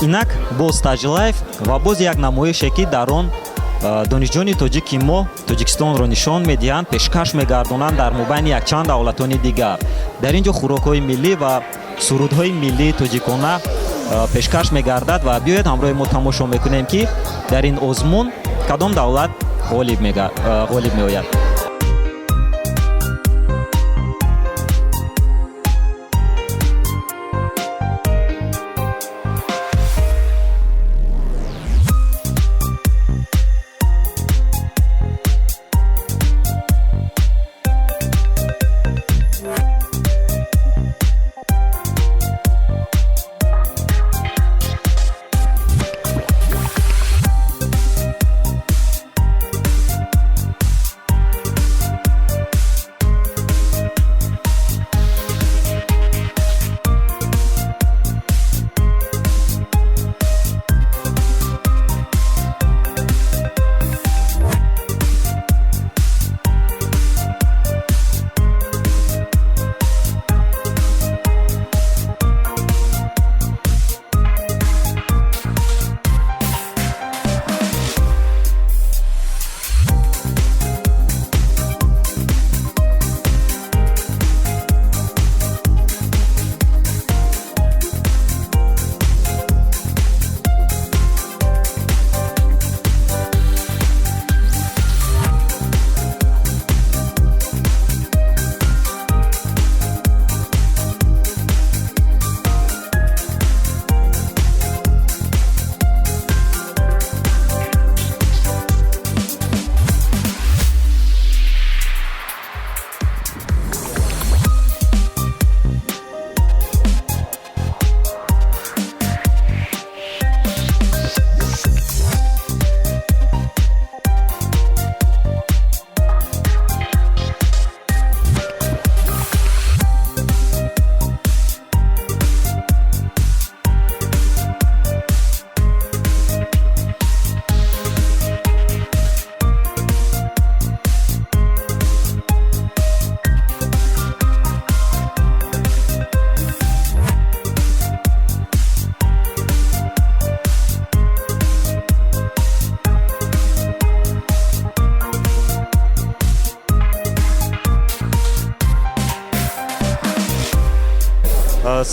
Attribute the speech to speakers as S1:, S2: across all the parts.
S1: инак боз Тажилаев ва боз як намоише ки дар он донишҷӯёни тоҷик ки мо Тоҷикистонро нишон медиҳанд, пешкаш мегардонанд дар мобайни якчанд давлатони дигар. Дар ин ҷо хӯрокҳои миллӣ ва сурудҳои миллии тоҷикона пешкаш мегардад ва биёед ҳамроҳи мо тамошо мекунем ки дар ин озмун кадом давлат ғолиб меояд.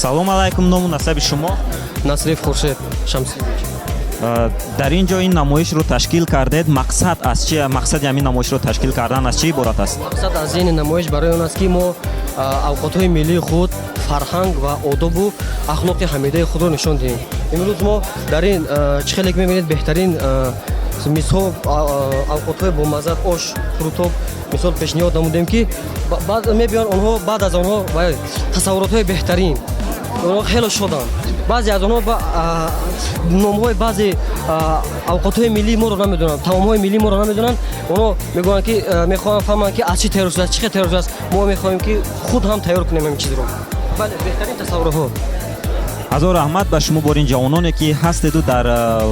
S1: Салом алайкум, ному насаби шумо?
S2: Насриф Хуршед Шамсиевич.
S1: Дар ин ҷо ин намоишро ташкил кардед. Мақсади ҳамин намоишро ташкил кардан аз чӣ иборат аст?
S2: Мақсад аз ин намоиш барои он аст ки мо авқотҳои миллии худ, фарҳанг ва одобу ахлоқи ҳамидаи худро нишон диҳем. Имрӯз мо дар ин чӣ хеле мебинед беҳтарин мисҳо авқотҳои бомаззат ош, фрутоб мисол пешниҳод намудем ки мебиён онҳо баъд аз онҳо тасаввуротҳои беҳтарин онҳо хеле шоданд. баъзе аз онҳо номҳои баъзе авқотҳои миллии моро намедонанд, таомҳои миллии моро намедонанд. Онҳо мегӯянд ки мехоҳанд фаҳманд ки аз чӣ тайёр шудааст, чӣ хел тайёр шудааст. Мо мехоҳем ки худ ҳам тайёр кунем ҳамин чизро. Бале, беҳтарин тасаввуротҳо.
S1: ҳазор раҳмат ба шумо бор ин ҷавононе ки ҳастеду дар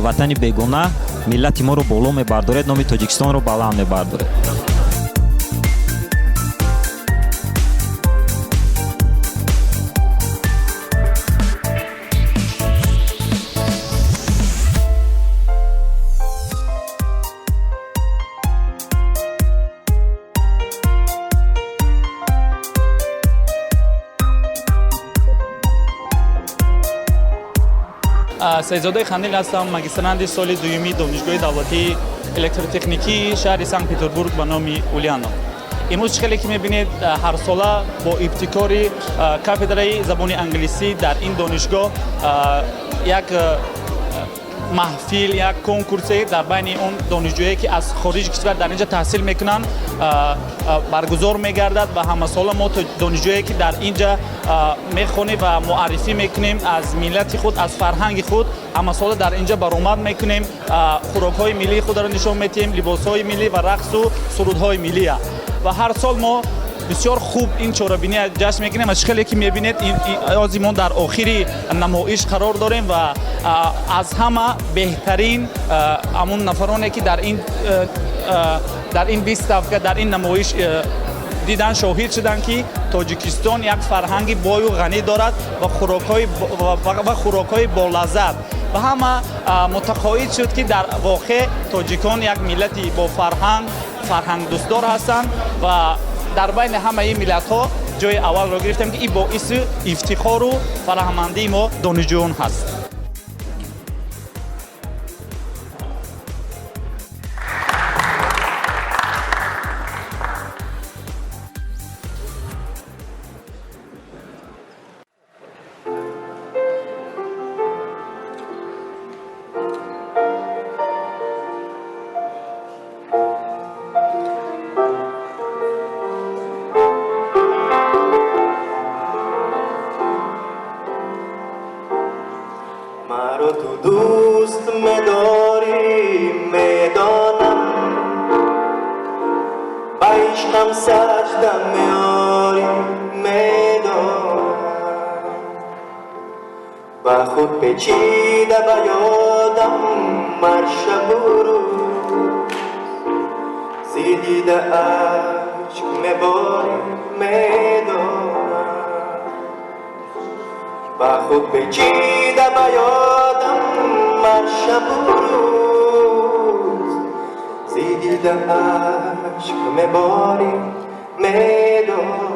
S1: ватани бегона миллати моро боло мебардоред, номи Тоҷикистонро баланд мебардоред.
S3: Саидзодаи Ханил ҳастам, магистранти соли дуюми донишгоҳи давлатии электротехникии шаҳри Санкт-Петербург ба номи Ульянов. Имрӯз чӣ хеле ки мебинед ҳарсола бо ибтикори кафедраи забони англисӣ дар ин донишгоҳ як маҳфил, як конкурсе дар байни он донишҷӯе ки аз хориҷи кишвар дар инҷа таҳсил мекунанд баргузор мегардад ва ҳамасола мо донишҷӯе ки дар инҷа мехонем ва муаррифӣ мекунем аз миллати худ, аз фарҳанги худ, ҳамасола дар инҷа баромад мекунем, хӯрокҳои миллии худро нишон медиҳем, либосҳои миллӣ ва рақсу сурудҳои миллия. Ва ҳар сол мо бисёр хуб ин чорабинии ҷашн мегирем. Аз хеле ки мебинед озимон дар охири намоиш қарор дорем ва аз ҳама беҳтарин ҳамун нафароне ки дар ин выставка, дар ин намоиш дидан шоҳид шуданд ки Тоҷикистон як фарҳанги бою ғанӣ дорад ва хӯрокҳои болаззат. و همه متقاعد شد که در واقع تاجیکان یک ملتی با فرهنگ دوستدار هستند و در بین همه این ملت ها جای اول را گرفتیم که این باعث افتخار و فرهمندی ما دانشجویان هست.
S4: مرا تو دوست می‌داری میدانم، به عشقم سجده میاری میدانم، و خود پیچیده به یادم مر شب و روز، زی دیده اشک میباری میدانم، و خود پیچیده به یادم مر شب و روز، زی دیده اشک میباری میدانم.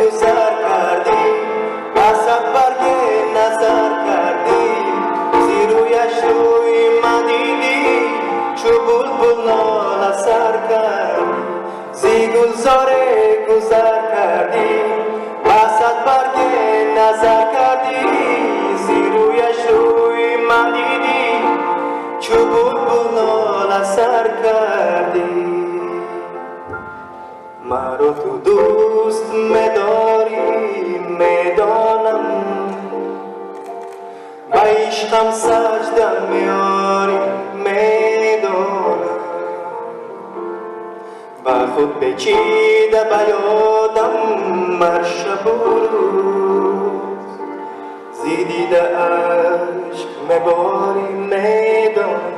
S4: گذر کردی، اصد برگ نظر کردی، زی رویش روی من دیدی، چو بلبل ناله سر کردی. زی گلزار گذر کردی، اصد برگ نظر کردی، زی رویش روی من دیدی، چو بلبل ناله سر کردی. مرا تو دوست می‌داری میدانم، به عشقم سجده میاری میدانم، و خود پیچیده به یادم مر شب و روز، زی دیده اشک میباری میدانم.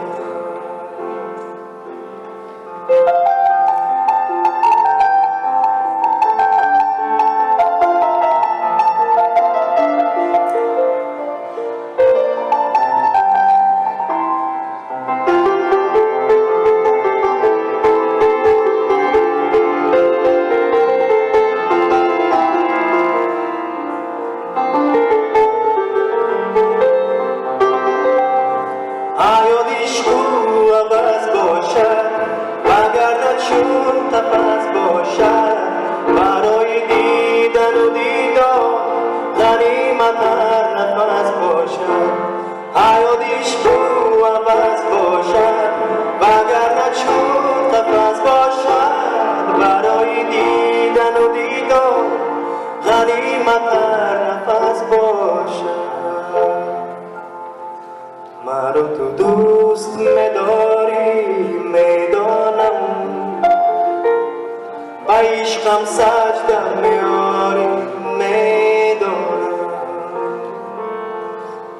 S4: عوض باشد وگرنه چون تپس باشد، برای دیدن و دیدار غنیمت هر نفس باشد. حیاتش کو عوض باشد وگرنه چون تپس باشد، برای دیدن و دیدار غنیمت هر نفس باشد. مرا تو دوست می‌داری میدانم، به عشقم سجده میاری میدانم،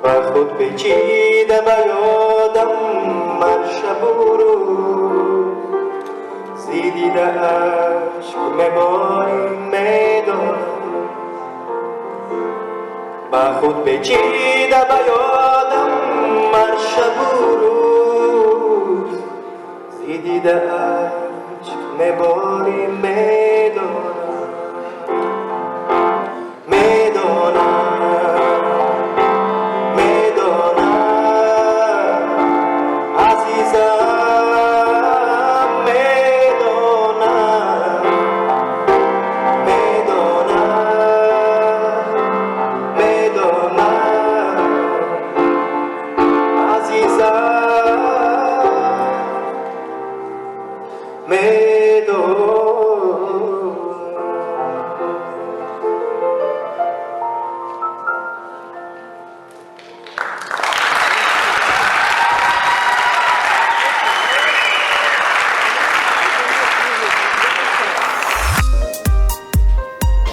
S4: و خود پیچیده به یادم مر شب و روز، زی دیده اشک میباری میدانم، و خود پیچیده به یادم مر شب و روز، زی دیده اشک میباری میدانم. میدانم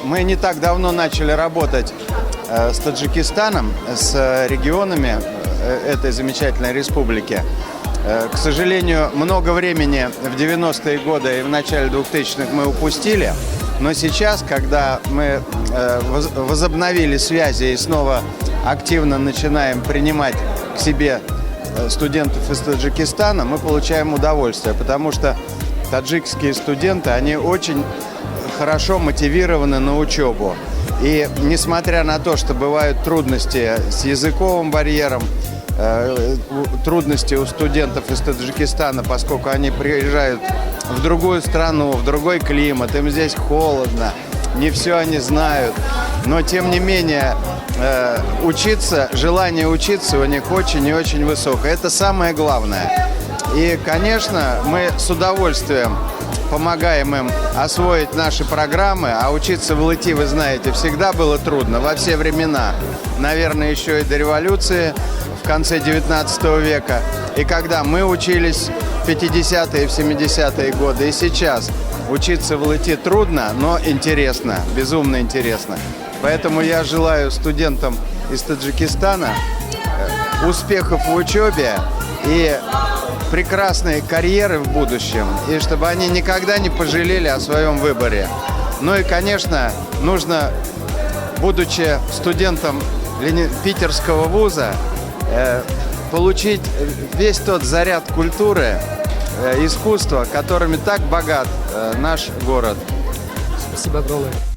S5: Мы не так давно начали работать с Таджикистаном, с регионами этой замечательной республики. К сожалению, много времени в 90-е годы и в начале 2000-х мы упустили. Но сейчас, когда мы возобновили связи и снова активно начинаем принимать к себе студентов из Таджикистана, мы получаем удовольствие, потому что таджикские студенты, они очень хорошо мотивированы на учебу. И несмотря на то, что бывают трудности с языковым барьером, трудности у студентов из Таджикистана, поскольку они приезжают в другую страну, в другой климат, им здесь холодно, не все они знают. Но, тем не менее, учиться, желание учиться у них очень и очень высокое. Это самое главное. И, конечно, мы с удовольствием помогаем им освоить наши программы, а учиться в ЛТИ, вы знаете, всегда было трудно, во все времена. Наверное, еще и до революции в конце 19 века. И когда мы учились в 50-е, в 70-е годы, и сейчас учиться в ЛТИ трудно, но интересно, безумно интересно. Поэтому я желаю студентам из Таджикистана успехов в учебе и прекрасной карьеры в будущем, и чтобы они никогда не пожалели о своем выборе. Ну и, конечно, нужно, будучи студентом питерского вуза, получить весь тот заряд культуры, искусства, которыми так богат наш город.
S2: Спасибо огромное.